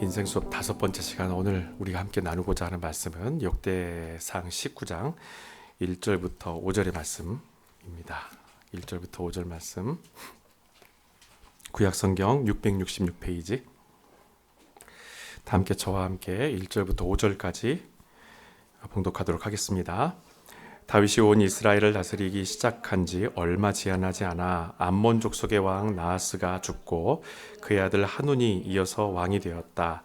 인생 수업 5번째 시간, 오늘 우리가 함께 나누고자 하는 말씀은 역대상 19장 1절부터 5절의 말씀입니다. 1절부터 5절 말씀, 구약성경 666페이지. 다 함께 저와 함께 1절부터 5절까지 봉독하도록 하겠습니다. 다윗이 온 이스라엘을 다스리기 시작한 지 얼마 지나지 않아 암몬 족속의 왕 나하스가 죽고 그의 아들 하눈이 이어서 왕이 되었다.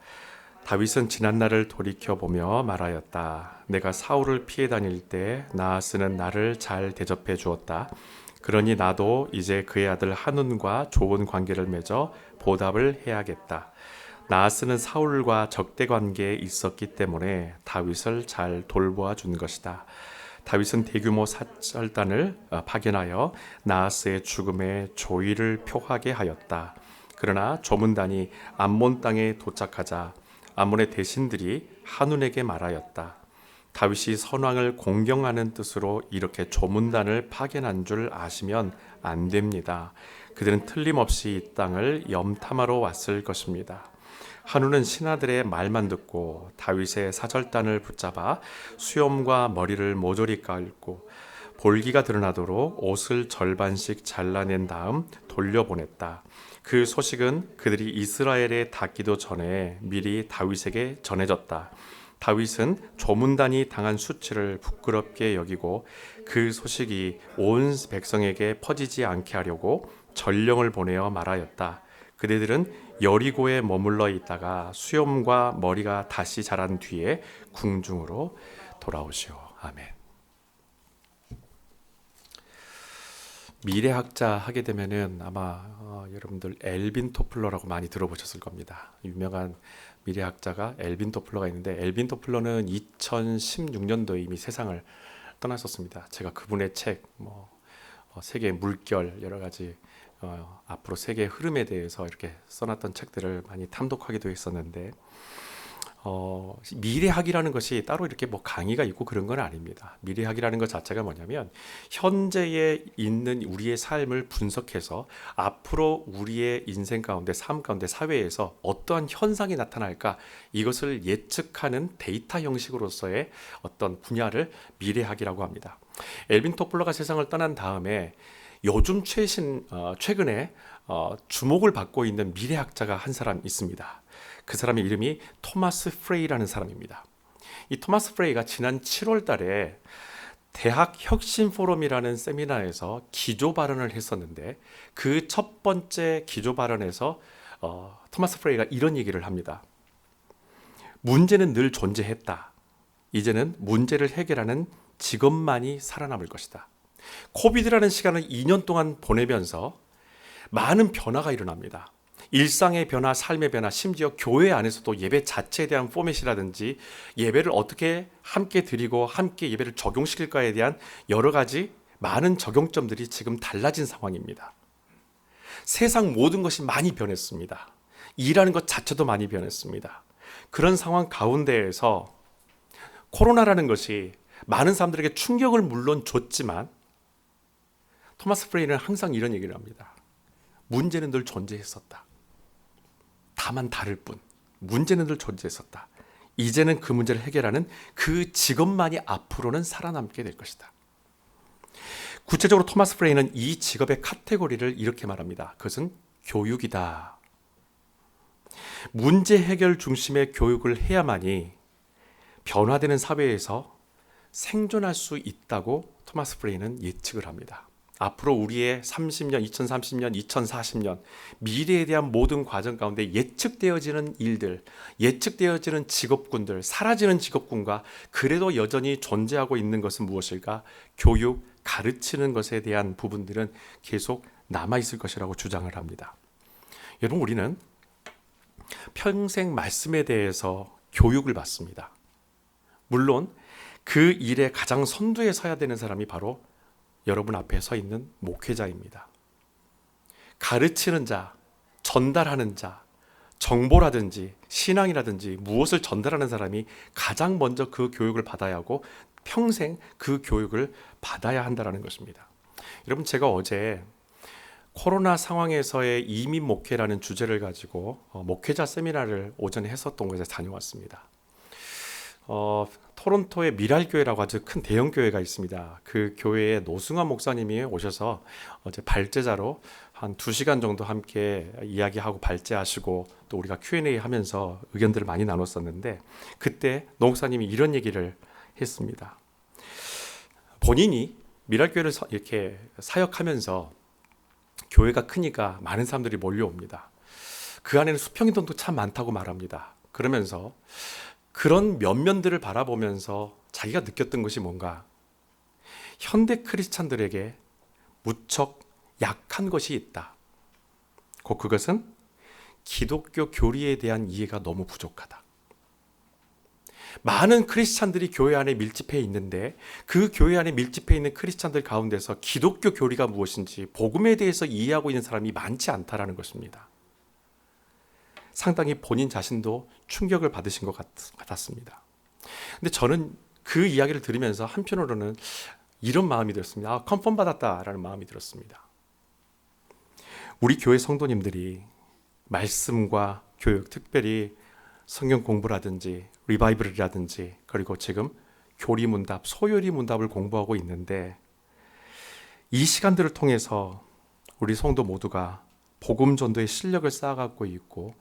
다윗은 지난날을 돌이켜보며 말하였다. 내가 사울을 피해 다닐 때 나하스는 나를 잘 대접해 주었다. 그러니 나도 이제 그의 아들 하눈과 좋은 관계를 맺어 보답을 해야겠다. 나하스는 사울과 적대 관계에 있었기 때문에 다윗을 잘 돌보아 준 것이다. 다윗은 대규모 사절단을 파견하여 나하스의 죽음에 조의를 표하게 하였다. 그러나 조문단이 암몬 땅에 도착하자 암몬의 대신들이 하눈에게 말하였다. 다윗이 선왕을 공경하는 뜻으로 이렇게 조문단을 파견한 줄 아시면 안 됩니다. 그들은 틀림없이 이 땅을 염탐하러 왔을 것입니다. 하눈은 신하들의 말만 듣고 다윗의 사절단을 붙잡아 수염과 머리를 모조리 깔고 볼기가 드러나도록 옷을 절반씩 잘라낸 다음 돌려보냈다. 그 소식은 그들이 이스라엘에 닿기도 전에 미리 다윗에게 전해졌다. 다윗은 조문단이 당한 수치를 부끄럽게 여기고 그 소식이 온 백성에게 퍼지지 않게 하려고 전령을 보내어 말하였다. 그대들은 여리고에 머물러 있다가 수염과 머리가 다시 자란 뒤에 궁중으로 돌아오시오. 아멘. 미래학자 하게 되면은 아마 여러분들 엘빈 토플러라고 많이 들어보셨을 겁니다. 유명한 미래학자가 엘빈 토플러가 있는데, 엘빈 토플러는 2016년도에 이미 세상을 떠났었습니다. 제가 그분의 책, 세계의 물결, 여러 가지 앞으로 세계의 흐름에 대해서 이렇게 써놨던 책들을 많이 탐독하기도 했었는데, 미래학이라는 것이 따로 이렇게 강의가 있고 그런 건 아닙니다. 미래학이라는 것 자체가 뭐냐면 현재에 있는 우리의 삶을 분석해서 앞으로 우리의 인생 가운데, 삶 가운데, 사회에서 어떠한 현상이 나타날까, 이것을 예측하는 데이터 형식으로서의 어떤 분야를 미래학이라고 합니다. 엘빈 토플러가 세상을 떠난 다음에 요즘 최근에 주목을 받고 있는 미래학자가 한 사람 있습니다. 그 사람의 이름이 토마스 프레이라는 사람입니다. 이 토마스 프레이가 지난 7월 달에 대학 혁신 포럼이라는 세미나에서 기조 발언을 했었는데, 그 첫 번째 기조 발언에서 토마스 프레이가 이런 얘기를 합니다. 문제는 늘 존재했다. 이제는 문제를 해결하는 직업만이 살아남을 것이다. 코비드라는 시간을 2년 동안 보내면서 많은 변화가 일어납니다. 일상의 변화, 삶의 변화, 심지어 교회 안에서도 예배 자체에 대한 포맷이라든지 예배를 어떻게 함께 드리고 함께 예배를 적용시킬까에 대한 여러 가지 많은 적용점들이 지금 달라진 상황입니다. 세상 모든 것이 많이 변했습니다. 일하는 것 자체도 많이 변했습니다. 그런 상황 가운데에서 코로나라는 것이 많은 사람들에게 충격을 물론 줬지만, 토마스 프레이는 항상 이런 얘기를 합니다. 문제는 늘 존재했었다. 다만 다를 뿐. 문제는 늘 존재했었다. 이제는 그 문제를 해결하는 그 직업만이 앞으로는 살아남게 될 것이다. 구체적으로 토마스 프레이는 이 직업의 카테고리를 이렇게 말합니다. 그것은 교육이다. 문제 해결 중심의 교육을 해야만이 변화되는 사회에서 생존할 수 있다고 토마스 프레이는 예측을 합니다. 앞으로 우리의 30년, 2030년, 2040년 미래에 대한 모든 과정 가운데 예측되어지는 일들, 예측되어지는 직업군들, 사라지는 직업군과 그래도 여전히 존재하고 있는 것은 무엇일까? 교육, 가르치는 것에 대한 부분들은 계속 남아있을 것이라고 주장을 합니다. 여러분, 우리는 평생 말씀에 대해서 교육을 받습니다. 물론 그 일에 가장 선두에 서야 되는 사람이 바로 여러분 앞에 서 있는 목회자입니다. 가르치는 자, 전달하는 자, 정보라든지 신앙이라든지 무엇을 전달하는 사람이 가장 먼저 그 교육을 받아야 하고 평생 그 교육을 받아야 한다는 것입니다. 여러분, 제가 어제 코로나 상황에서의 이민 목회라는 주제를 가지고 목회자 세미나를 오전에 했었던 곳에 다녀왔습니다. 토론토의 미랄교회라고 아주 큰 대형 교회가 있습니다. 그 교회에 노승환 목사님이 오셔서 어제 발제자로 한 2시간 정도 함께 이야기하고 발제하시고 또 우리가 Q&A 하면서 의견들을 많이 나눴었는데, 그때 노 목사님이 이런 얘기를 했습니다. 본인이 미랄교회를 이렇게 사역하면서 교회가 크니까 많은 사람들이 몰려옵니다. 그 안에는 수평이동도 참 많다고 말합니다. 그러면서 그런 면면들을 바라보면서 자기가 느꼈던 것이 뭔가, 현대 크리스찬들에게 무척 약한 것이 있다. 곧 그것은 기독교 교리에 대한 이해가 너무 부족하다. 많은 크리스찬들이 교회 안에 밀집해 있는데 그 교회 안에 밀집해 있는 크리스찬들 가운데서 기독교 교리가 무엇인지, 복음에 대해서 이해하고 있는 사람이 많지 않다라는 것입니다. 상당히 본인 자신도 충격을 받으신 것 같았습니다. 근데 저는 그 이야기를 들으면서 한편으로는 이런 마음이 들었습니다. 컨펌 받았다라는 마음이 들었습니다. 우리 교회 성도님들이 말씀과 교육, 특별히 성경 공부라든지 리바이블이라든지, 그리고 지금 교리문답, 소요리문답을 공부하고 있는데, 이 시간들을 통해서 우리 성도 모두가 복음 전도의 실력을 쌓아가고 있고,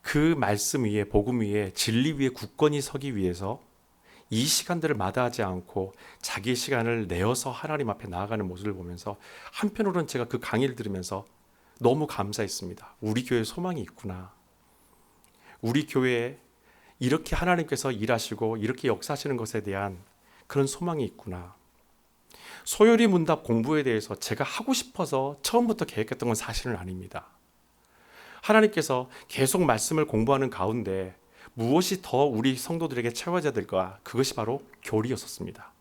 그 말씀 위에, 복음 위에, 진리 위에 굳건히 서기 위해서 이 시간들을 마다하지 않고 자기의 시간을 내어서 하나님 앞에 나아가는 모습을 보면서 한편으로는 제가 그 강의를 들으면서 너무 감사했습니다. 우리 교회에 소망이 있구나. 우리 교회에 이렇게 하나님께서 일하시고 이렇게 역사하시는 것에 대한 그런 소망이 있구나. 소요리 문답 공부에 대해서 제가 하고 싶어서 처음부터 계획했던 건 사실은 아닙니다. 하나님께서 계속 말씀을 공부하는 가운데 무엇이 더 우리 성도들에게 채워져야 될까? 그것이 바로 교리였었습니다.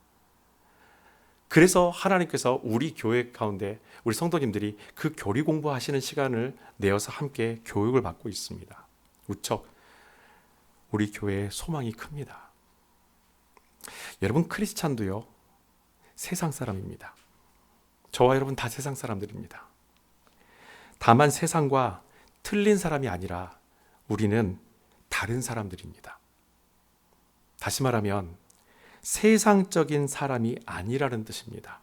그래서 하나님께서 우리 교회 가운데 우리 성도님들이 그 교리 공부하시는 시간을 내어서 함께 교육을 받고 있습니다. 무척 우리 교회의 소망이 큽니다. 여러분, 크리스찬도요, 세상 사람입니다. 저와 여러분 다 세상 사람들입니다. 다만 세상과 틀린 사람이 아니라 우리는 다른 사람들입니다. 다시 말하면 세상적인 사람이 아니라는 뜻입니다.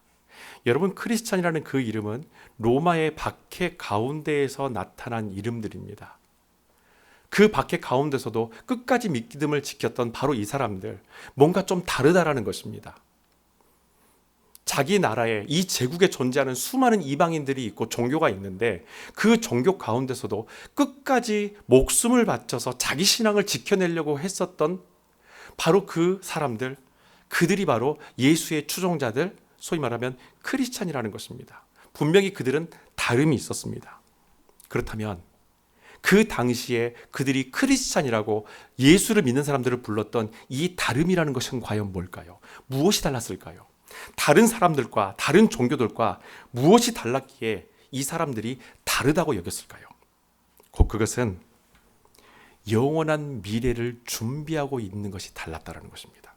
여러분, 크리스찬이라는 그 이름은 로마의 박해 가운데에서 나타난 이름들입니다. 그 박해 가운데서도 끝까지 믿음을 지켰던 바로 이 사람들, 뭔가 좀 다르다라는 것입니다. 자기 나라에, 이 제국에 존재하는 수많은 이방인들이 있고 종교가 있는데, 그 종교 가운데서도 끝까지 목숨을 바쳐서 자기 신앙을 지켜내려고 했었던 바로 그 사람들, 그들이 바로 예수의 추종자들, 소위 말하면 크리스찬이라는 것입니다. 분명히 그들은 다름이 있었습니다. 그렇다면 그 당시에 그들이 크리스찬이라고 예수를 믿는 사람들을 불렀던 이 다름이라는 것은 과연 뭘까요? 무엇이 달랐을까요? 다른 사람들과 다른 종교들과 무엇이 달랐기에 이 사람들이 다르다고 여겼을까요? 곧 그것은 영원한 미래를 준비하고 있는 것이 달랐다는 것입니다.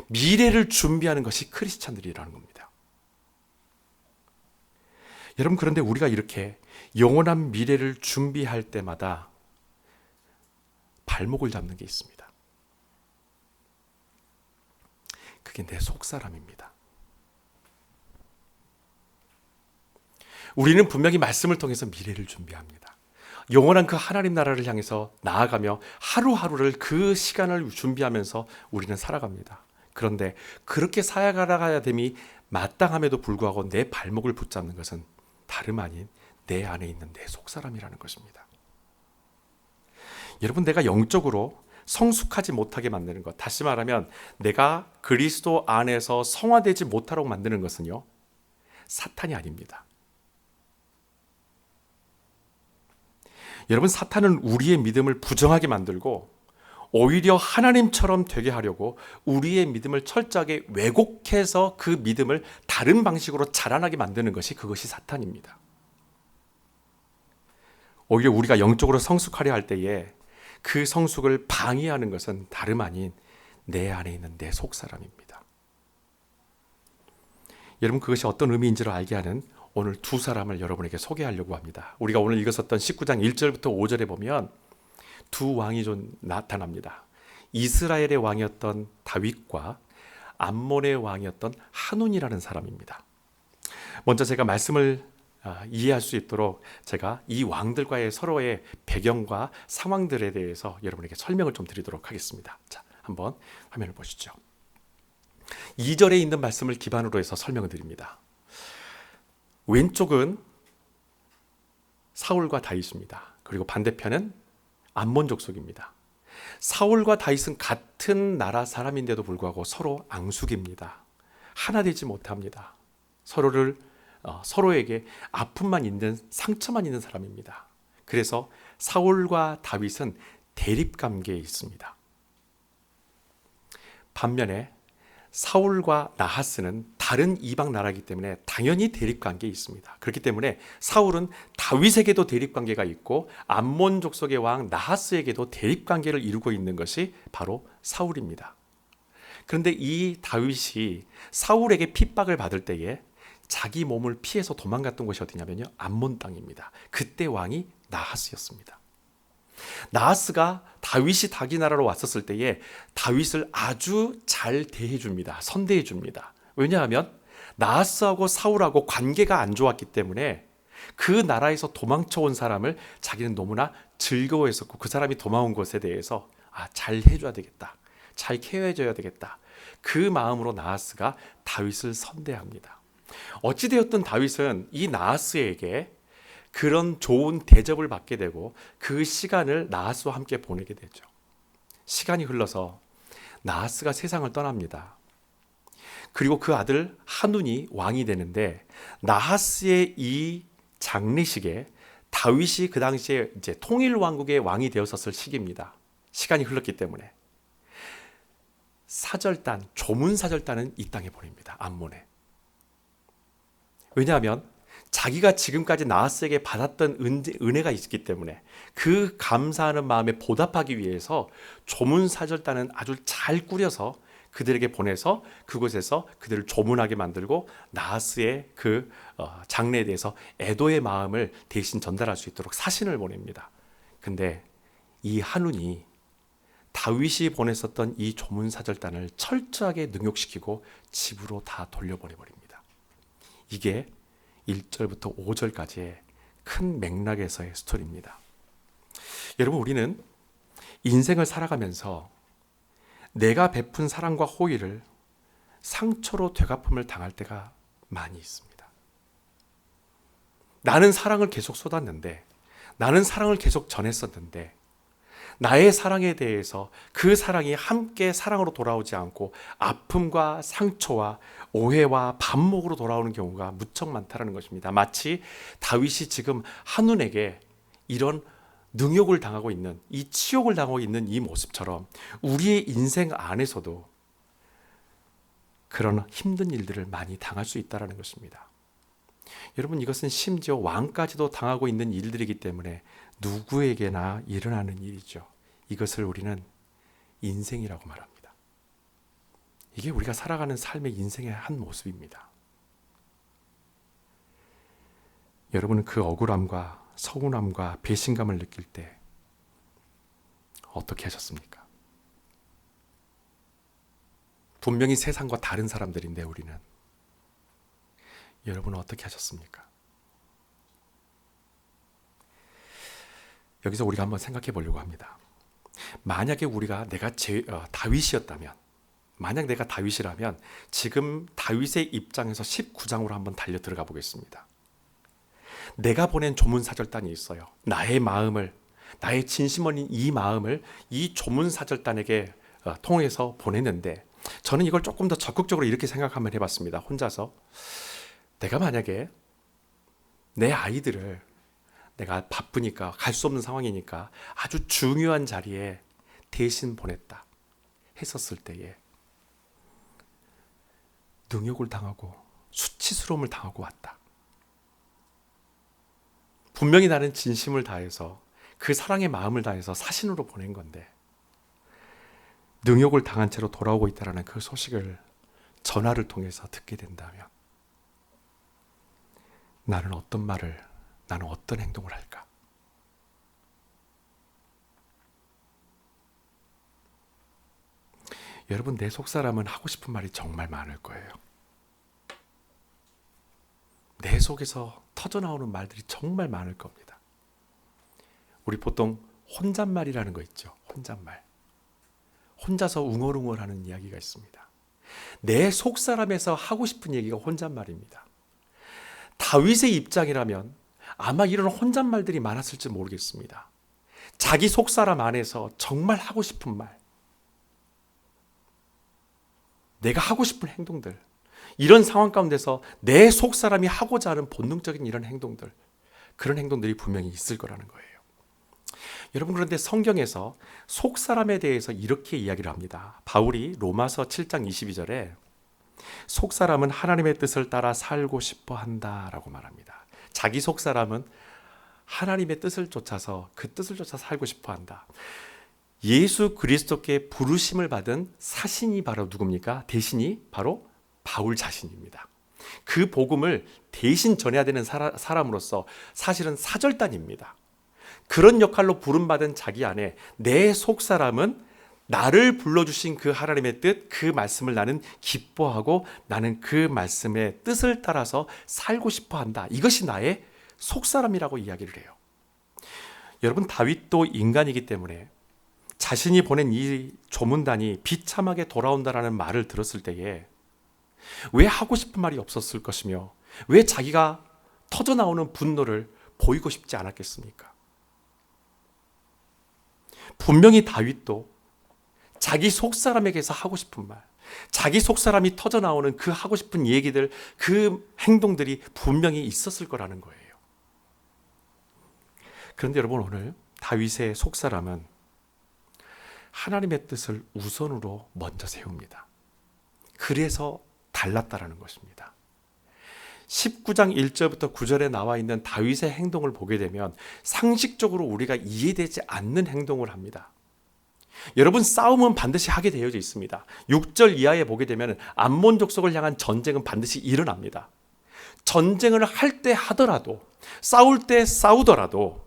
미래를 준비하는 것이 크리스찬들이라는 겁니다. 여러분, 그런데 우리가 이렇게 영원한 미래를 준비할 때마다 발목을 잡는 게 있습니다. 그게 내 속사람입니다. 우리는 분명히 말씀을 통해서 미래를 준비합니다. 영원한 그 하나님 나라를 향해서 나아가며 하루하루를 그 시간을 준비하면서 우리는 살아갑니다. 그런데 그렇게 살아가야 됨이 마땅함에도 불구하고 내 발목을 붙잡는 것은 다름 아닌 내 안에 있는 내 속사람이라는 것입니다. 여러분, 내가 영적으로 성숙하지 못하게 만드는 것, 다시 말하면 내가 그리스도 안에서 성화되지 못하도록 만드는 것은요, 사탄이 아닙니다. 여러분, 사탄은 우리의 믿음을 부정하게 만들고 오히려 하나님처럼 되게 하려고 우리의 믿음을 철저하게 왜곡해서 그 믿음을 다른 방식으로 자라나게 만드는 것이, 그것이 사탄입니다. 오히려 우리가 영적으로 성숙하려 할 때에 그 성숙을 방해하는 것은 다름 아닌 내 안에 있는 내 속사람입니다. 여러분, 그것이 어떤 의미인지를 알게 하는 오늘 두 사람을 여러분에게 소개하려고 합니다. 우리가 오늘 읽었었던 19장 1절부터 5절에 보면 두 왕이 좀 나타납니다. 이스라엘의 왕이었던 다윗과 암몬의 왕이었던 한운이라는 사람입니다. 먼저 제가 말씀을 이해할 수 있도록 제가 이 왕들과의 서로의 배경과 상황들에 대해서 여러분에게 설명을 좀 드리도록 하겠습니다. 자, 한번 화면을 보시죠. 2절에 있는 말씀을 기반으로 해서 설명을 드립니다. 왼쪽은 사울과 다윗입니다. 그리고 반대편은 암몬 족속입니다. 사울과 다윗은 같은 나라 사람인데도 불구하고 서로 앙숙입니다. 하나 되지 못합니다. 서로에게 아픔만 있는, 상처만 있는 사람입니다. 그래서 사울과 다윗은 대립 관계에 있습니다. 반면에 사울과 나하스는 다른 이방 나라이기 때문에 당연히 대립 관계에 있습니다. 그렇기 때문에 사울은 다윗에게도 대립 관계가 있고 암몬 족속의 왕 나하스에게도 대립 관계를 이루고 있는 것이 바로 사울입니다. 그런데 이 다윗이 사울에게 핍박을 받을 때에 자기 몸을 피해서 도망갔던 곳이 어디냐면요, 암몬 땅입니다. 그때 왕이 나하스였습니다. 나하스가 다윗이 자기 나라로 왔었을 때에 다윗을 아주 잘 대해줍니다. 선대해줍니다. 왜냐하면 나하스하고 사울하고 관계가 안 좋았기 때문에 그 나라에서 도망쳐온 사람을 자기는 너무나 즐거워했었고, 그 사람이 도망온 것에 대해서 잘 해줘야 되겠다, 잘 케어해줘야 되겠다, 그 마음으로 나하스가 다윗을 선대합니다. 어찌되었든 다윗은 이 나하스에게 그런 좋은 대접을 받게 되고 그 시간을 나하스와 함께 보내게 되죠. 시간이 흘러서 나하스가 세상을 떠납니다. 그리고 그 아들 한운이 왕이 되는데, 나하스의 이 장례식에 다윗이 그 당시에 이제 통일 왕국의 왕이 되었었을 시기입니다. 시간이 흘렀기 때문에 사절단, 조문 사절단은 이 땅에 보냅니다. 암몬에. 왜냐하면 자기가 지금까지 나하스에게 받았던 은혜가 있기 때문에 그 감사하는 마음에 보답하기 위해서 조문사절단은 아주 잘 꾸려서 그들에게 보내서 그곳에서 그들을 조문하게 만들고 나하스의 그 장래에 대해서 애도의 마음을 대신 전달할 수 있도록 사신을 보냅니다. 근데 이 한운이 다윗이 보냈었던 이 조문사절단을 철저하게 능욕시키고 집으로 다 돌려보내버립니다. 이게 1절부터 5절까지의 큰 맥락에서의 스토리입니다. 여러분, 우리는 인생을 살아가면서 내가 베푼 사랑과 호의를 상처로 되갚음을 당할 때가 많이 있습니다. 나는 사랑을 계속 쏟았는데, 나는 사랑을 계속 전했었는데, 나의 사랑에 대해서 그 사랑이 함께 사랑으로 돌아오지 않고 아픔과 상처와 오해와 반목으로 돌아오는 경우가 무척 많다는 것입니다. 마치 다윗이 지금 한눈에게 이런 능욕을 당하고 있는, 이 치욕을 당하고 있는 이 모습처럼 우리의 인생 안에서도 그런 힘든 일들을 많이 당할 수 있다는 것입니다. 여러분, 이것은 심지어 왕까지도 당하고 있는 일들이기 때문에 누구에게나 일어나는 일이죠. 이것을 우리는 인생이라고 말합니다. 이게 우리가 살아가는 삶의 인생의 한 모습입니다. 여러분은 그 억울함과 서운함과 배신감을 느낄 때 어떻게 하셨습니까? 분명히 세상과 다른 사람들인데 우리는, 여러분은 어떻게 하셨습니까? 여기서 우리가 한번 생각해 보려고 합니다. 만약에 내가 다윗이었다면, 만약 내가 다윗이라면 지금 다윗의 입장에서 19장으로 한번 달려 들어가 보겠습니다. 내가 보낸 조문사절단이 있어요. 나의 마음을, 나의 진심 어린 이 마음을 이 조문사절단에게 통해서 보냈는데, 저는 이걸 조금 더 적극적으로 이렇게 생각 한번 해봤습니다. 혼자서. 내가 만약에 내 아이들을, 내가 바쁘니까 갈 수 없는 상황이니까 아주 중요한 자리에 대신 보냈다 했었을 때에 능욕을 당하고 수치스러움을 당하고 왔다. 분명히 나는 진심을 다해서 그 사랑의 마음을 다해서 사신으로 보낸 건데 능욕을 당한 채로 돌아오고 있다는 그 소식을 전화를 통해서 듣게 된다면 나는 어떤 말을, 나는 어떤 행동을 할까? 여러분, 내 속사람은 하고 싶은 말이 정말 많을 거예요. 내 속에서 터져나오는 말들이 정말 많을 겁니다. 우리 보통 혼잣말이라는 거 있죠. 혼잣말. 혼자서 웅얼웅얼하는 이야기가 있습니다. 내 속사람에서 하고 싶은 얘기가 혼잣말입니다. 다윗의 입장이라면 아마 이런 혼잣말들이 많았을지 모르겠습니다. 자기 속사람 안에서 정말 하고 싶은 말, 내가 하고 싶은 행동들, 이런 상황 가운데서 내 속사람이 하고자 하는 본능적인 이런 행동들, 그런 행동들이 분명히 있을 거라는 거예요. 여러분, 그런데 성경에서 속사람에 대해서 이렇게 이야기를 합니다. 바울이 로마서 7장 22절에 속사람은 하나님의 뜻을 따라 살고 싶어 한다라고 말합니다. 자기 속사람은 하나님의 뜻을 쫓아서 그 뜻을 쫓아 살고 싶어 한다. 예수 그리스도께 부르심을 받은 사신이 바로 누굽니까? 대신이 바로 바울 자신입니다. 그 복음을 대신 전해야 되는 사람으로서 사실은 사절단입니다. 그런 역할로 부름받은 자기 안에 내 속사람은 나를 불러주신 그 하나님의 뜻, 그 말씀을 나는 기뻐하고 나는 그 말씀의 뜻을 따라서 살고 싶어 한다. 이것이 나의 속사람이라고 이야기를 해요. 여러분, 다윗도 인간이기 때문에 자신이 보낸 이 조문단이 비참하게 돌아온다라는 말을 들었을 때에 왜 하고 싶은 말이 없었을 것이며 왜 자기가 터져나오는 분노를 보이고 싶지 않았겠습니까? 분명히 다윗도 자기 속사람에게서 하고 싶은 말, 자기 속사람이 터져나오는 그 하고 싶은 얘기들, 그 행동들이 분명히 있었을 거라는 거예요. 그런데 여러분, 오늘 다윗의 속사람은 하나님의 뜻을 우선으로 먼저 세웁니다. 그래서 달랐다라는 것입니다. 19장 1절부터 9절에 나와 있는 다윗의 행동을 보게 되면 상식적으로 우리가 이해되지 않는 행동을 합니다. 여러분, 싸움은 반드시 하게 되어져 있습니다. 6절 이하에 보게 되면 암몬 족속을 향한 전쟁은 반드시 일어납니다. 전쟁을 할 때 하더라도, 싸울 때 싸우더라도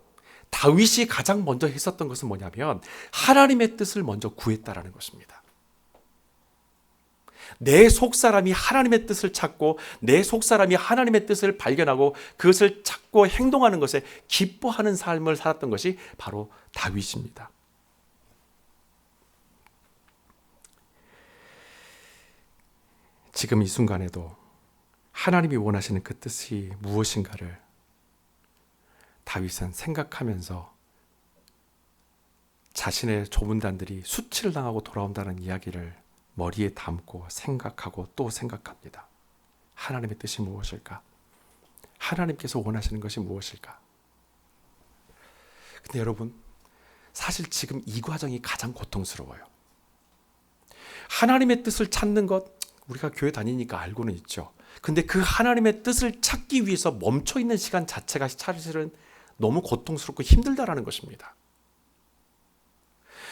다윗이 가장 먼저 했었던 것은 뭐냐면 하나님의 뜻을 먼저 구했다라는 것입니다. 내 속사람이 하나님의 뜻을 찾고 내 속사람이 하나님의 뜻을 발견하고 그것을 찾고 행동하는 것에 기뻐하는 삶을 살았던 것이 바로 다윗입니다. 지금 이 순간에도 하나님이 원하시는 그 뜻이 무엇인가를 다윗은 생각하면서 자신의 조문단들이 수치를 당하고 돌아온다는 이야기를 머리에 담고 생각하고 또 생각합니다. 하나님의 뜻이 무엇일까? 하나님께서 원하시는 것이 무엇일까? 근데 여러분, 사실 지금 이 과정이 가장 고통스러워요. 하나님의 뜻을 찾는 것, 우리가 교회 다니니까 알고는 있죠. 근데 그 하나님의 뜻을 찾기 위해서 멈춰 있는 시간 자체가 사실은 너무 고통스럽고 힘들다라는 것입니다.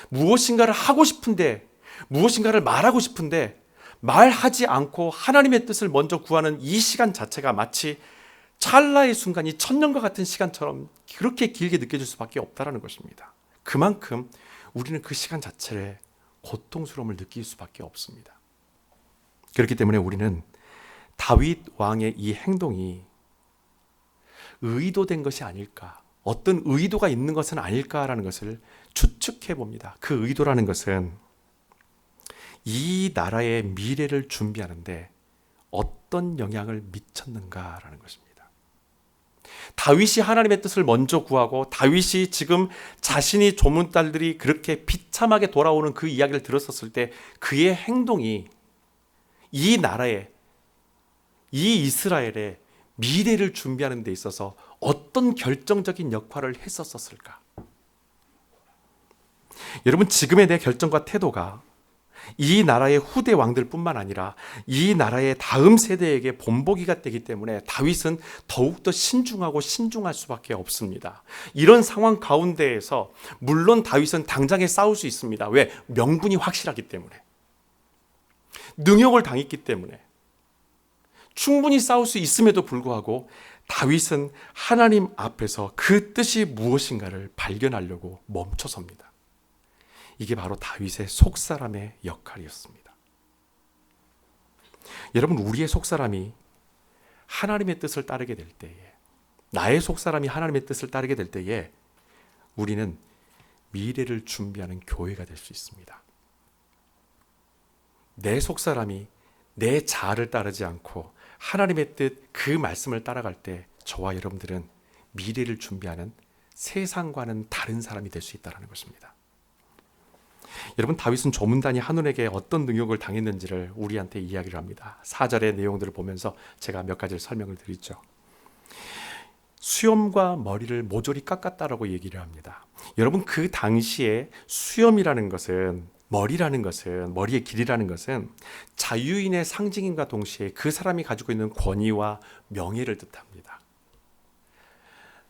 무엇인가를 하고 싶은데, 무엇인가를 말하고 싶은데 말하지 않고 하나님의 뜻을 먼저 구하는 이 시간 자체가 마치 찰나의 순간이 천년과 같은 시간처럼 그렇게 길게 느껴질 수밖에 없다는 것입니다. 그만큼 우리는 그 시간 자체에 고통스러움을 느낄 수밖에 없습니다. 그렇기 때문에 우리는 다윗 왕의 이 행동이 의도된 것이 아닐까, 어떤 의도가 있는 것은 아닐까라는 것을 추측해 봅니다. 그 의도라는 것은 이 나라의 미래를 준비하는데 어떤 영향을 미쳤는가라는 것입니다. 다윗이 하나님의 뜻을 먼저 구하고 다윗이 지금 자신이 조문딸들이 그렇게 비참하게 돌아오는 그 이야기를 들었었을 때 그의 행동이 이 나라의, 이 이스라엘의 미래를 준비하는 데 있어서 어떤 결정적인 역할을 했었을까? 여러분, 지금의 내 결정과 태도가 이 나라의 후대 왕들뿐만 아니라 이 나라의 다음 세대에게 본보기가 되기 때문에 다윗은 더욱더 신중하고 신중할 수밖에 없습니다. 이런 상황 가운데에서 물론 다윗은 당장에 싸울 수 있습니다. 왜? 명분이 확실하기 때문에, 능욕을 당했기 때문에 충분히 싸울 수 있음에도 불구하고 다윗은 하나님 앞에서 그 뜻이 무엇인가를 발견하려고 멈춰섭니다. 이게 바로 다윗의 속사람의 역할이었습니다. 여러분, 우리의 속사람이 하나님의 뜻을 따르게 될 때에, 나의 속사람이 하나님의 뜻을 따르게 될 때에 우리는 미래를 준비하는 교회가 될 수 있습니다. 내 속사람이 내 자아를 따르지 않고 하나님의 뜻, 그 말씀을 따라갈 때 저와 여러분들은 미래를 준비하는 세상과는 다른 사람이 될 수 있다는 것입니다. 여러분, 다윗은 조문단이 한눈에게 어떤 능욕을 당했는지를 우리한테 이야기를 합니다. 4절의 내용들을 보면서 제가 몇 가지를 설명을 드리죠. 수염과 머리를 모조리 깎았다라고 얘기를 합니다. 여러분, 그 당시에 수염이라는 것은, 머리라는 것은, 머리의 길이라는 것은 자유인의 상징인과 동시에 그 사람이 가지고 있는 권위와 명예를 뜻합니다.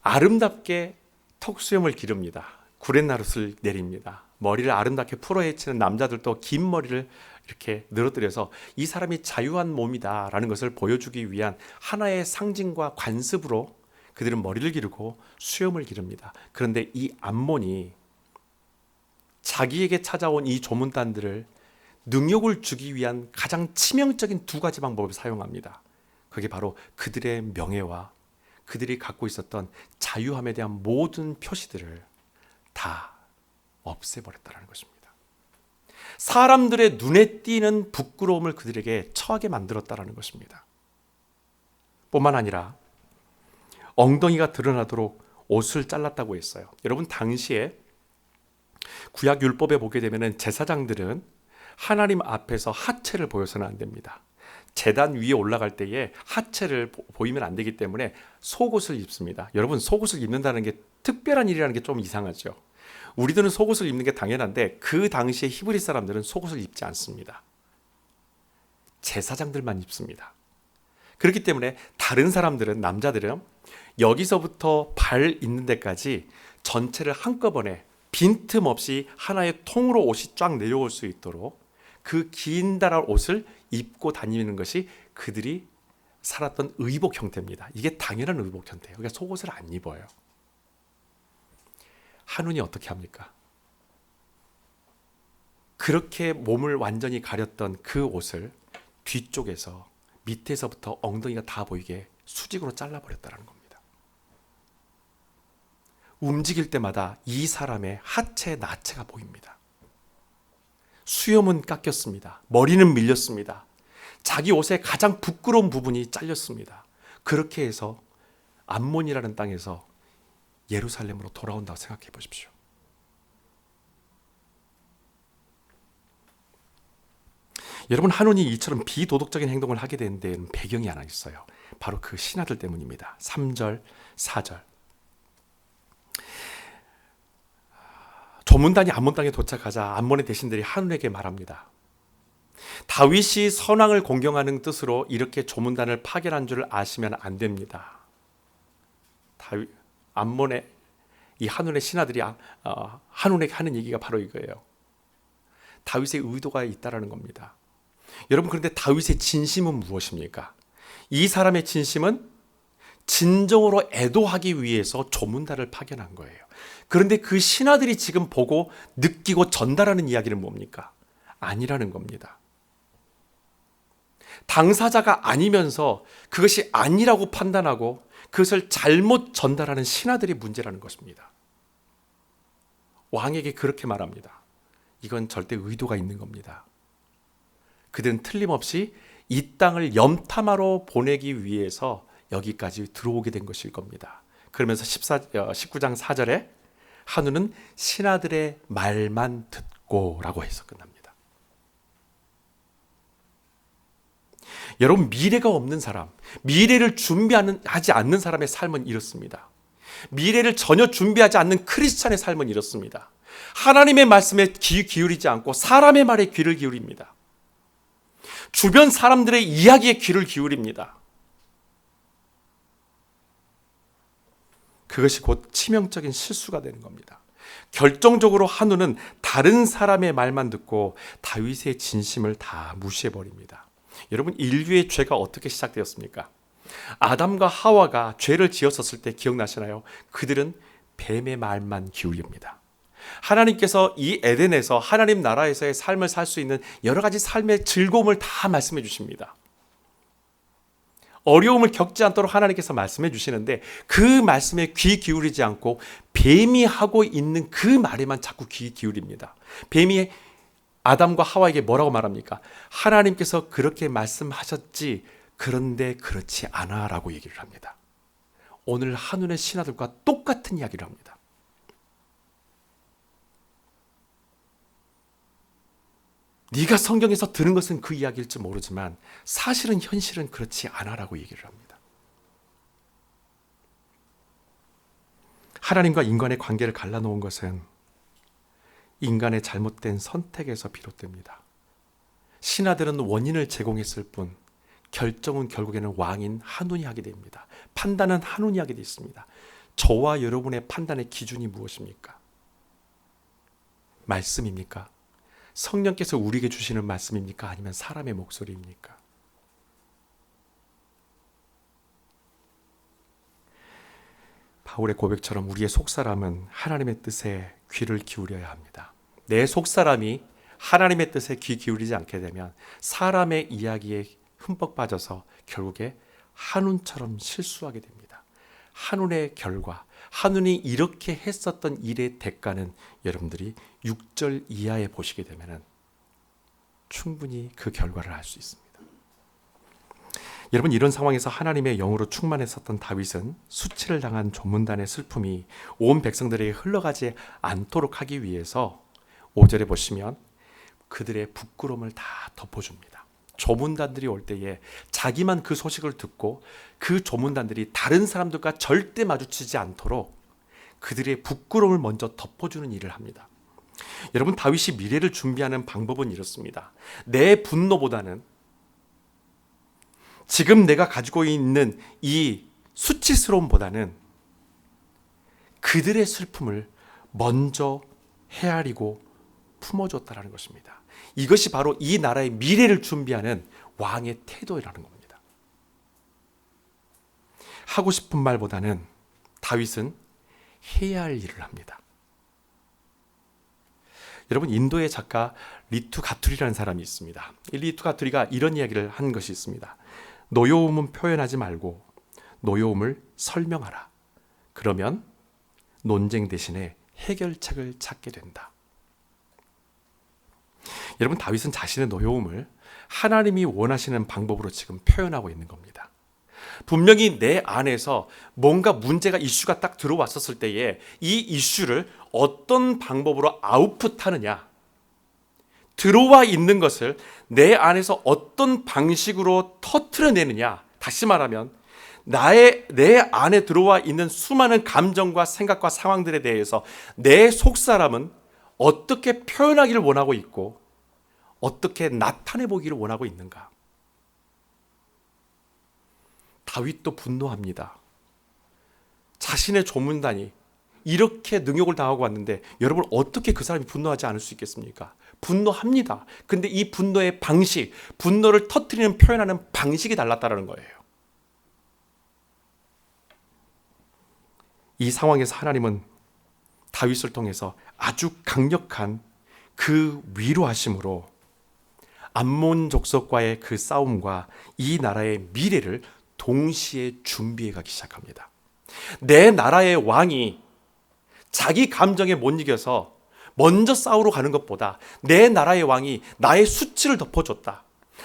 아름답게 턱수염을 기릅니다. 구렛나룻을 내립니다. 머리를 아름답게 풀어헤치는 남자들도 긴 머리를 이렇게 늘어뜨려서 이 사람이 자유한 몸이다라는 것을 보여주기 위한 하나의 상징과 관습으로 그들은 머리를 기르고 수염을 기릅니다. 그런데 이 암몬이 자기에게 찾아온 이 조문단들을 능욕을 주기 위한 가장 치명적인 두 가지 방법을 사용합니다. 그게 바로 그들의 명예와 그들이 갖고 있었던 자유함에 대한 모든 표시들을 다 없애버렸다는 것입니다. 사람들의 눈에 띄는 부끄러움을 그들에게 처하게 만들었다는 것입니다. 뿐만 아니라 엉덩이가 드러나도록 옷을 잘랐다고 했어요. 여러분, 당시에 구약 율법에 보게 되면 제사장들은 하나님 앞에서 하체를 보여서는 안 됩니다. 제단 위에 올라갈 때에 하체를 보이면 안 되기 때문에 속옷을 입습니다. 여러분, 속옷을 입는다는 게 특별한 일이라는 게 좀 이상하죠. 우리들은 속옷을 입는 게 당연한데 그 당시에 히브리 사람들은 속옷을 입지 않습니다. 제사장들만 입습니다. 그렇기 때문에 다른 사람들은, 남자들은 여기서부터 발 있는 데까지 전체를 한꺼번에 빈틈없이 하나의 통으로 옷이 쫙 내려올 수 있도록 그 긴다란 옷을 입고 다니는 것이 그들이 살았던 의복 형태입니다. 이게 당연한 의복 형태예요. 그러니까 속옷을 안 입어요. 한운이 어떻게 합니까? 그렇게 몸을 완전히 가렸던 그 옷을 뒤쪽에서 밑에서부터 엉덩이가 다 보이게 수직으로 잘라버렸다는 겁니다. 움직일 때마다 이 사람의 하체, 나체가 보입니다. 수염은 깎였습니다. 머리는 밀렸습니다. 자기 옷의 가장 부끄러운 부분이 잘렸습니다. 그렇게 해서 암몬이라는 땅에서 예루살렘으로 돌아온다고 생각해 보십시오. 여러분, 한운이 이처럼 비도덕적인 행동을 하게 된 데는 배경이 하나 있어요. 바로 그 신하들 때문입니다. 3절, 4절. 조문단이 암몬 땅에 도착하자 암몬의 대신들이 한운에게 말합니다. 다윗이 선왕을 공경하는 뜻으로 이렇게 조문단을 파견한 줄 아시면 안 됩니다. 암몬의 이 한운의 신하들이 한운에게 하는 얘기가 바로 이거예요. 다윗의 의도가 있다라는 겁니다. 여러분, 그런데 다윗의 진심은 무엇입니까? 이 사람의 진심은 진정으로 애도하기 위해서 조문단을 파견한 거예요. 그런데 그 신하들이 지금 보고 느끼고 전달하는 이야기는 뭡니까? 아니라는 겁니다. 당사자가 아니면서 그것이 아니라고 판단하고 그것을 잘못 전달하는 신하들이 문제라는 것입니다. 왕에게 그렇게 말합니다. 이건 절대 의도가 있는 겁니다. 그들은 틀림없이 이 땅을 염탐하러 보내기 위해서 여기까지 들어오게 된 것일 겁니다. 그러면서 19장 4절에 한우는 신하들의 말만 듣고 라고 해서 끝납니다. 여러분, 미래가 없는 사람, 미래를 준비하지 않는 사람의 삶은 이렇습니다. 미래를 전혀 준비하지 않는 크리스찬의 삶은 이렇습니다. 하나님의 말씀에 귀 기울이지 않고 사람의 말에 귀를 기울입니다. 주변 사람들의 이야기에 귀를 기울입니다. 그것이 곧 치명적인 실수가 되는 겁니다. 결정적으로 한우는 다른 사람의 말만 듣고 다윗의 진심을 다 무시해버립니다. 여러분, 인류의 죄가 어떻게 시작되었습니까? 아담과 하와가 죄를 지었었을 때 기억나시나요? 그들은 뱀의 말만 기울입니다. 하나님께서 이 에덴에서 하나님 나라에서의 삶을 살 수 있는 여러 가지 삶의 즐거움을 다 말씀해 주십니다. 어려움을 겪지 않도록 하나님께서 말씀해 주시는데 그 말씀에 귀 기울이지 않고 뱀이 하고 있는 그 말에만 자꾸 귀 기울입니다. 뱀이 아담과 하와에게 뭐라고 말합니까? 하나님께서 그렇게 말씀하셨지 그런데 그렇지 않아 라고 얘기를 합니다. 오늘 한눈의 신하들과 똑같은 이야기를 합니다. 네가 성경에서 들은 것은 그 이야기일지 모르지만 사실은 현실은 그렇지 않아라고 얘기를 합니다. 하나님과 인간의 관계를 갈라놓은 것은 인간의 잘못된 선택에서 비롯됩니다. 신하들은 원인을 제공했을 뿐 결정은 결국에는 왕인 한운이 하게 됩니다. 판단은 한운이 하게 되어 있습니다. 저와 여러분의 판단의 기준이 무엇입니까? 말씀입니까? 성령께서 우리에게 주시는 말씀입니까? 아니면 사람의 목소리입니까? 바울의 고백처럼 우리의 속사람은 하나님의 뜻에 귀를 기울여야 합니다. 내 속사람이 하나님의 뜻에 귀 기울이지 않게 되면 사람의 이야기에 흠뻑 빠져서 결국에 한운처럼 실수하게 됩니다. 한운의 결과, 한운이 이렇게 했었던 일의 대가는 여러분들이 6절 이하에 보시게 되면 충분히 그 결과를 알 수 있습니다. 여러분, 이런 상황에서 하나님의 영으로 충만했었던 다윗은 수치를 당한 조문단의 슬픔이 온 백성들에게 흘러가지 않도록 하기 위해서 5절에 보시면 그들의 부끄러움을 다 덮어줍니다. 조문단들이 올 때에 자기만 그 소식을 듣고 그 조문단들이 다른 사람들과 절대 마주치지 않도록 그들의 부끄러움을 먼저 덮어주는 일을 합니다. 여러분, 다윗이 미래를 준비하는 방법은 이렇습니다. 내 분노보다는 지금 내가 가지고 있는 이 수치스러움보다는 그들의 슬픔을 먼저 헤아리고 품어줬다는 것입니다. 이것이 바로 이 나라의 미래를 준비하는 왕의 태도라는 겁니다. 하고 싶은 말보다는 다윗은 해야 할 일을 합니다. 여러분, 인도의 작가 리투 가투리라는 사람이 있습니다. 이 리투 가투리가 이런 이야기를 한 것이 있습니다. 노여움은 표현하지 말고 노여움을 설명하라. 그러면 논쟁 대신에 해결책을 찾게 된다. 여러분, 다윗은 자신의 노여움을 하나님이 원하시는 방법으로 지금 표현하고 있는 겁니다. 분명히 내 안에서 뭔가 문제가 이슈가 딱 들어왔었을 때에 이 이슈를 어떤 방법으로 아웃풋하느냐, 들어와 있는 것을 내 안에서 어떤 방식으로 터트려내느냐, 다시 말하면 내 안에 들어와 있는 수많은 감정과 생각과 상황들에 대해서 내 속사람은 어떻게 표현하기를 원하고 있고 어떻게 나타내 보기를 원하고 있는가. 다윗도 분노합니다. 자신의 조문단이 이렇게 능욕을 당하고 왔는데 여러분, 어떻게 그 사람이 분노하지 않을 수 있겠습니까? 분노합니다. 근데 이 분노의 방식, 분노를 터뜨리는 표현하는 방식이 달랐다는 거예요. 이 상황에서 하나님은 다윗을 통해서 아주 강력한 그 위로하심으로 암몬 족속과의 그 싸움과 이 나라의 미래를 동시에 준비해 가기 시작합니다. 내 나라의 왕이 자기 감정에 못 이겨서 먼저 싸우러 가는 것보다 내 나라의 왕이 나의 수치를 덮어줬다.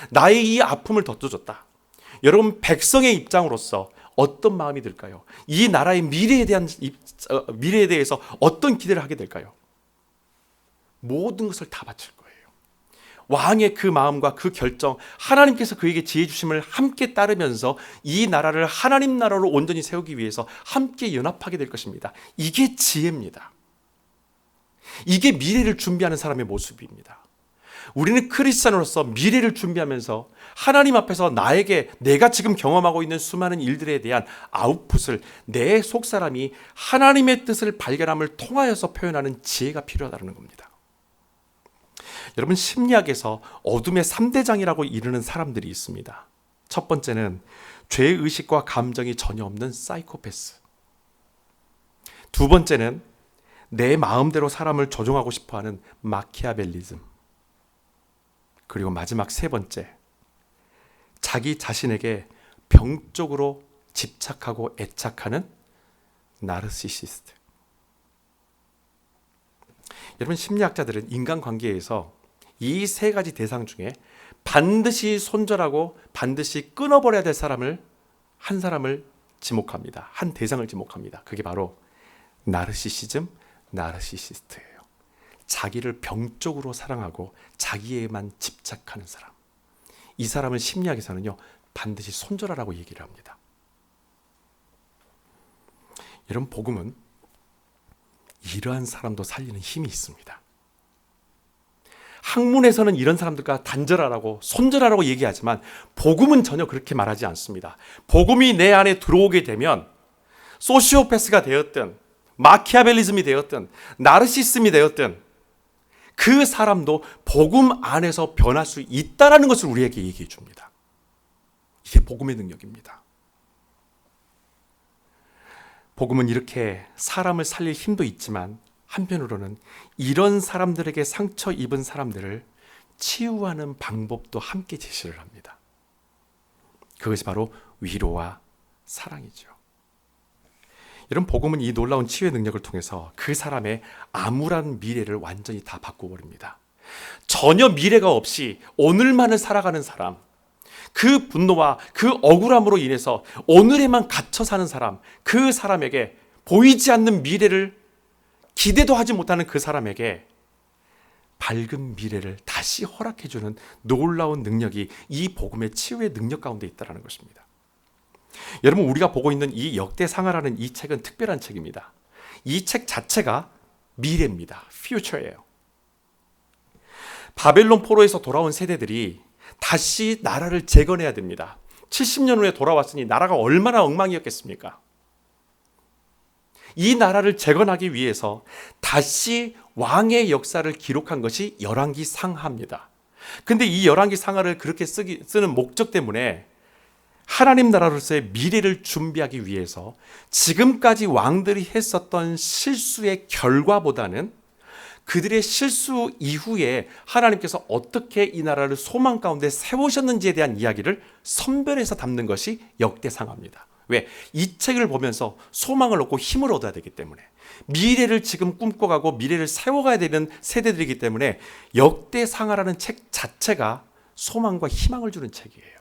나의 이 아픔을 덮어줬다. 여러분, 백성의 입장으로서 어떤 마음이 들까요? 이 나라의 미래에 대해서 어떤 기대를 하게 될까요? 모든 것을 다 바칠 거예요. 왕의 그 마음과 그 결정, 하나님께서 그에게 지혜 주심을 함께 따르면서 이 나라를 하나님 나라로 온전히 세우기 위해서 함께 연합하게 될 것입니다. 이게 지혜입니다. 이게 미래를 준비하는 사람의 모습입니다. 우리는 크리스찬으로서 미래를 준비하면서 하나님 앞에서 나에게 내가 지금 경험하고 있는 수많은 일들에 대한 아웃풋을 내 속사람이 하나님의 뜻을 발견함을 통하여서 표현하는 지혜가 필요하다는 겁니다. 여러분, 심리학에서 어둠의 3대장이라고 이르는 사람들이 있습니다. 첫 번째는 죄의식과 감정이 전혀 없는 사이코패스. 두 번째는 내 마음대로 사람을 조종하고 싶어하는 마키아벨리즘. 그리고 마지막 세 번째, 자기 자신에게 병적으로 집착하고 애착하는 나르시시스트. 여러분, 심리학자들은 인간관계에서 이 세 가지 대상 중에 반드시 손절하고 반드시 끊어버려야 될 한 사람을 지목합니다. 한 대상을 지목합니다. 그게 바로 나르시시즘, 나르시시스트예요. 자기를 병적으로 사랑하고 자기에만 집착하는 사람. 이 사람은 심리학에서는요, 반드시 손절하라고 얘기를 합니다. 여러분, 복음은 이러한 사람도 살리는 힘이 있습니다. 학문에서는 이런 사람들과 단절하라고, 손절하라고 얘기하지만 복음은 전혀 그렇게 말하지 않습니다. 복음이 내 안에 들어오게 되면 소시오패스가 되었든 마키아벨리즘이 되었든 나르시즘이 되었든 그 사람도 복음 안에서 변할 수 있다는 것을 우리에게 얘기해 줍니다. 이게 복음의 능력입니다. 복음은 이렇게 사람을 살릴 힘도 있지만 한편으로는 이런 사람들에게 상처 입은 사람들을 치유하는 방법도 함께 제시를 합니다. 그것이 바로 위로와 사랑이죠. 여러분, 복음은 이 놀라운 치유의 능력을 통해서 그 사람의 암울한 미래를 완전히 다 바꿔버립니다. 전혀 미래가 없이 오늘만을 살아가는 사람, 그 분노와 그 억울함으로 인해서 오늘에만 갇혀 사는 사람, 그 사람에게 보이지 않는 미래를 기대도 하지 못하는 그 사람에게 밝은 미래를 다시 허락해주는 놀라운 능력이 이 복음의 치유의 능력 가운데 있다는 것입니다. 여러분, 우리가 보고 있는 이 역대상하라는 이 책은 특별한 책입니다. 이 책 자체가 미래입니다. future예요. 바벨론 포로에서 돌아온 세대들이 다시 나라를 재건해야 됩니다. 70년 후에 돌아왔으니 나라가 얼마나 엉망이었겠습니까? 이 나라를 재건하기 위해서 다시 왕의 역사를 기록한 것이 열왕기 상하입니다. 근데 이 열왕기 상하를 그렇게 쓰는 목적 때문에 하나님 나라로서의 미래를 준비하기 위해서 지금까지 왕들이 했었던 실수의 결과보다는 그들의 실수 이후에 하나님께서 어떻게 이 나라를 소망 가운데 세우셨는지에 대한 이야기를 선별해서 담는 것이 역대상하입니다. 왜? 이 책을 보면서 소망을 얻고 힘을 얻어야 되기 때문에, 미래를 지금 꿈꿔가고 미래를 세워가야 되는 세대들이기 때문에 역대상하라는 책 자체가 소망과 희망을 주는 책이에요.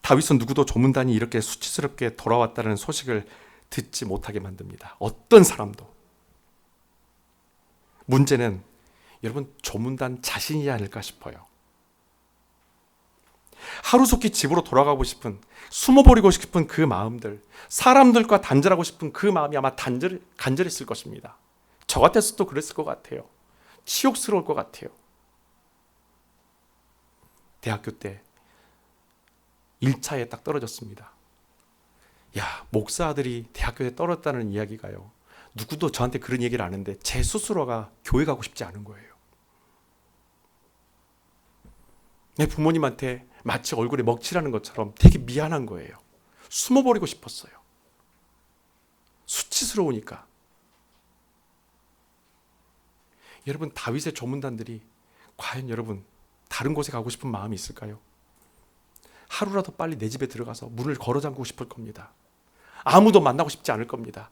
다윗은 누구도 조문단이 이렇게 수치스럽게 돌아왔다는 소식을 듣지 못하게 만듭니다. 어떤 사람도. 문제는 여러분, 조문단 자신이 아닐까 싶어요. 하루속히 집으로 돌아가고 싶은, 숨어버리고 싶은 그 마음들, 사람들과 단절하고 싶은 그 마음이 아마 간절했을 것입니다. 저 같았어도 그랬을 것 같아요. 치욕스러울 것 같아요. 대학교 때 1차에 딱 떨어졌습니다. 야, 목사 아들이 대학교에 떨어졌다는 이야기가요, 누구도 저한테 그런 얘기를 안 했는데 제 스스로가 교회 가고 싶지 않은 거예요. 내 부모님한테 마치 얼굴에 먹칠하는 것처럼 되게 미안한 거예요. 숨어버리고 싶었어요. 수치스러우니까. 여러분, 다윗의 조문단들이 과연 여러분 다른 곳에 가고 싶은 마음이 있을까요? 하루라도 빨리 내 집에 들어가서 문을 걸어 잠그고 싶을 겁니다. 아무도 만나고 싶지 않을 겁니다.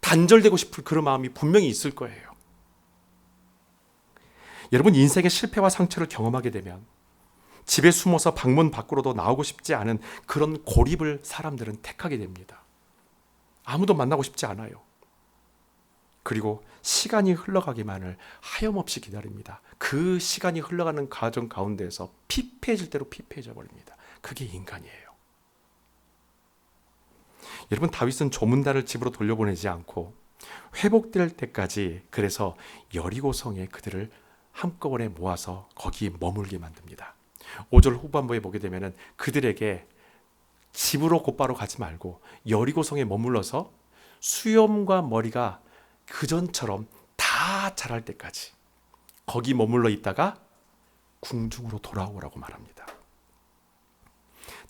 단절되고 싶을 그런 마음이 분명히 있을 거예요. 여러분, 인생의 실패와 상처를 경험하게 되면 집에 숨어서 방문 밖으로도 나오고 싶지 않은 그런 고립을 사람들은 택하게 됩니다. 아무도 만나고 싶지 않아요. 그리고 시간이 흘러가기만을 하염없이 기다립니다. 그 시간이 흘러가는 과정 가운데에서 피폐해질 대로 피폐해져 버립니다. 그게 인간이에요. 여러분, 다윗은 조문단을 집으로 돌려보내지 않고 회복될 때까지, 그래서 여리고성에 그들을 한꺼번에 모아서 거기 머물게 만듭니다. 5절 후반부에 보게 되면 그들에게 집으로 곧바로 가지 말고 여리고성에 머물러서 수염과 머리가 그전처럼 다 자랄 때까지 거기 머물러 있다가 궁중으로 돌아오라고 말합니다.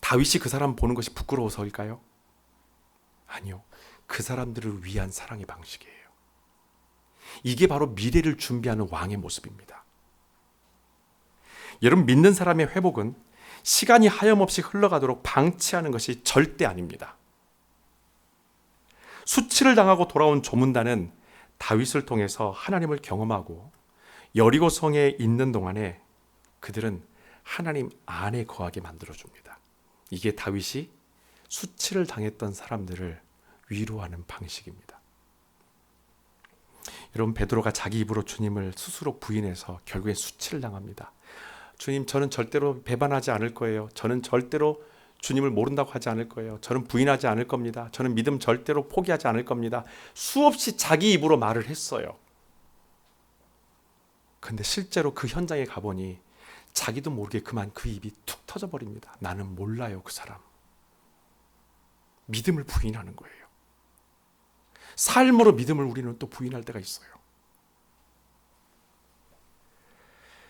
다윗이 그 사람 보는 것이 부끄러워서일까요? 아니요. 그 사람들을 위한 사랑의 방식이에요. 이게 바로 미래를 준비하는 왕의 모습입니다. 여러분, 믿는 사람의 회복은 시간이 하염없이 흘러가도록 방치하는 것이 절대 아닙니다. 수치를 당하고 돌아온 조문단은 다윗을 통해서 하나님을 경험하고 여리고 성에 있는 동안에 그들은 하나님 안에 거하게 만들어줍니다. 이게 다윗이 수치를 당했던 사람들을 위로하는 방식입니다. 여러분, 베드로가 자기 입으로 주님을 스스로 부인해서 결국엔 수치를 당합니다. 주님, 저는 절대로 배반하지 않을 거예요. 저는 절대로 주님을 모른다고 하지 않을 거예요. 저는 부인하지 않을 겁니다. 저는 믿음 절대로 포기하지 않을 겁니다. 수없이 자기 입으로 말을 했어요. 근데 실제로 그 현장에 가보니 자기도 모르게 그만 그 입이 툭 터져버립니다. 나는 몰라요, 그 사람. 믿음을 부인하는 거예요. 삶으로 믿음을 우리는 또 부인할 때가 있어요.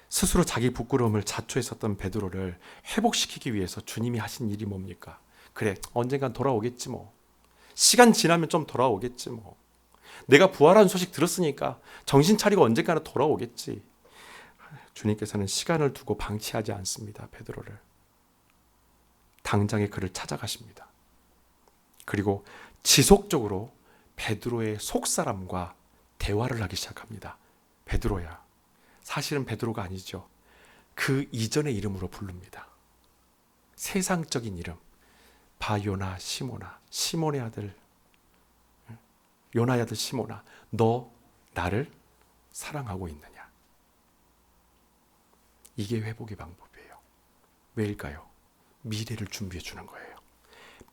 스스로 자기 부끄러움을 자초했었던 베드로를 회복시키기 위해서 주님이 하신 일이 뭡니까? 그래, 언젠간 돌아오겠지 뭐. 시간 지나면 좀 돌아오겠지 뭐. 내가 부활한 소식 들었으니까 정신 차리고 언젠가는 돌아오겠지. 주님께서는 시간을 두고 방치하지 않습니다. 베드로를. 당장에 그를 찾아가십니다. 그리고 지속적으로 베드로의 속사람과 대화를 하기 시작합니다. 베드로야. 사실은 베드로가 아니죠. 그 이전의 이름으로 부릅니다. 세상적인 이름. 바요나 시모나. 시몬의 아들. 요나의 아들 시모나. 너 나를 사랑하고 있느냐? 이게 회복의 방법이에요. 왜일까요? 미래를 준비해 주는 거예요.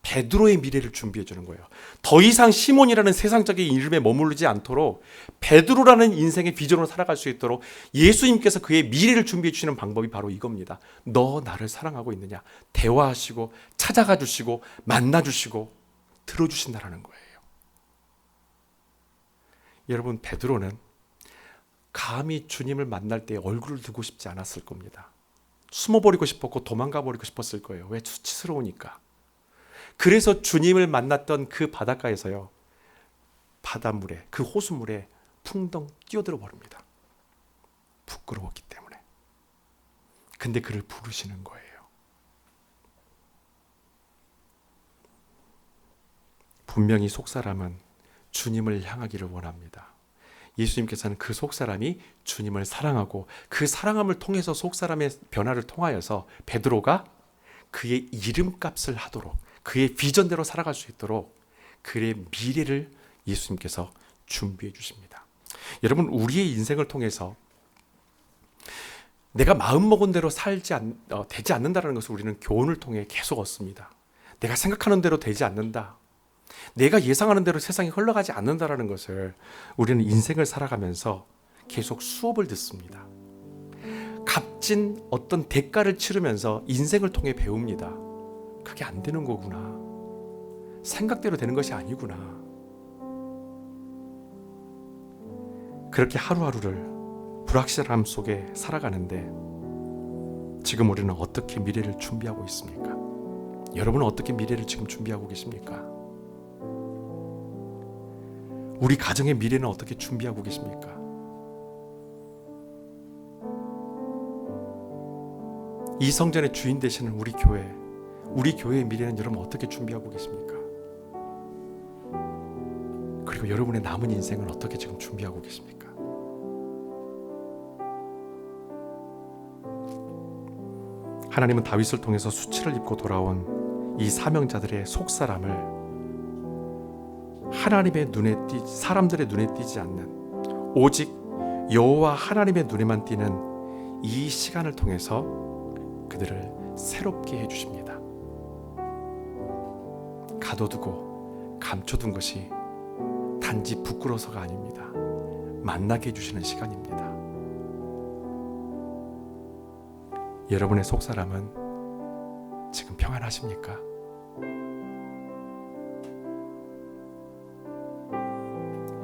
베드로의 미래를 준비해 주는 거예요. 더 이상 시몬이라는 세상적인 이름에 머무르지 않도록 베드로라는 인생의 비전으로 살아갈 수 있도록 예수님께서 그의 미래를 준비해 주시는 방법이 바로 이겁니다. 너 나를 사랑하고 있느냐? 대화하시고 찾아가 주시고 만나 주시고 들어주신다라는 거예요. 여러분, 베드로는 감히 주님을 만날 때 얼굴을 들고 싶지 않았을 겁니다. 숨어버리고 싶었고 도망가버리고 싶었을 거예요. 왜? 수치스러우니까. 그래서 주님을 만났던 그 바닷가에서요, 바닷물에, 그 호수물에 풍덩 뛰어들어 버립니다. 부끄러웠기 때문에. 근데 그를 부르시는 거예요. 분명히 속사람은 주님을 향하기를 원합니다. 예수님께서는 그 속사람이 주님을 사랑하고 그 사랑함을 통해서 속사람의 변화를 통하여서 베드로가 그의 이름값을 하도록 그의 비전대로 살아갈 수 있도록 그의 미래를 예수님께서 준비해 주십니다. 여러분, 우리의 인생을 통해서 내가 마음먹은 대로 되지 않는다는 것을 우리는 교훈을 통해 계속 얻습니다. 내가 생각하는 대로 되지 않는다. 내가 예상하는 대로 세상이 흘러가지 않는다는 것을 우리는 인생을 살아가면서 계속 수업을 듣습니다. 값진 어떤 대가를 치르면서 인생을 통해 배웁니다. 그게 안 되는 거구나. 생각대로 되는 것이 아니구나. 그렇게 하루하루를 불확실함 속에 살아가는데 지금 우리는 어떻게 미래를 준비하고 있습니까? 여러분은 어떻게 미래를 지금 준비하고 계십니까? 우리 가정의 미래는 어떻게 준비하고 계십니까? 이 성전의 주인 되시는 우리 교회의 미래는 여러분 어떻게 준비하고 계십니까? 그리고 여러분의 남은 인생은 어떻게 지금 준비하고 계십니까? 하나님은 다윗을 통해서 수치를 입고 돌아온 이 사명자들의 속사람을 사람들의 눈에 띄지 않는 오직 여호와 하나님의 눈에만 띄는 이 시간을 통해서 그들을 새롭게 해주십니다. 가둬두고 감춰둔 것이 단지 부끄러워서가 아닙니다. 만나게 해주시는 시간입니다. 여러분의 속사람은 지금 평안하십니까?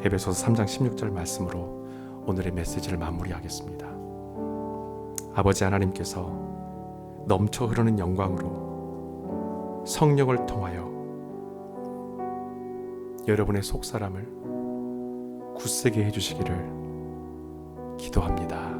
에베소서 3장 16절 말씀으로 오늘의 메시지를 마무리하겠습니다. 아버지 하나님께서 넘쳐 흐르는 영광으로 성령을 통하여 여러분의 속사람을 굳세게 해주시기를 기도합니다.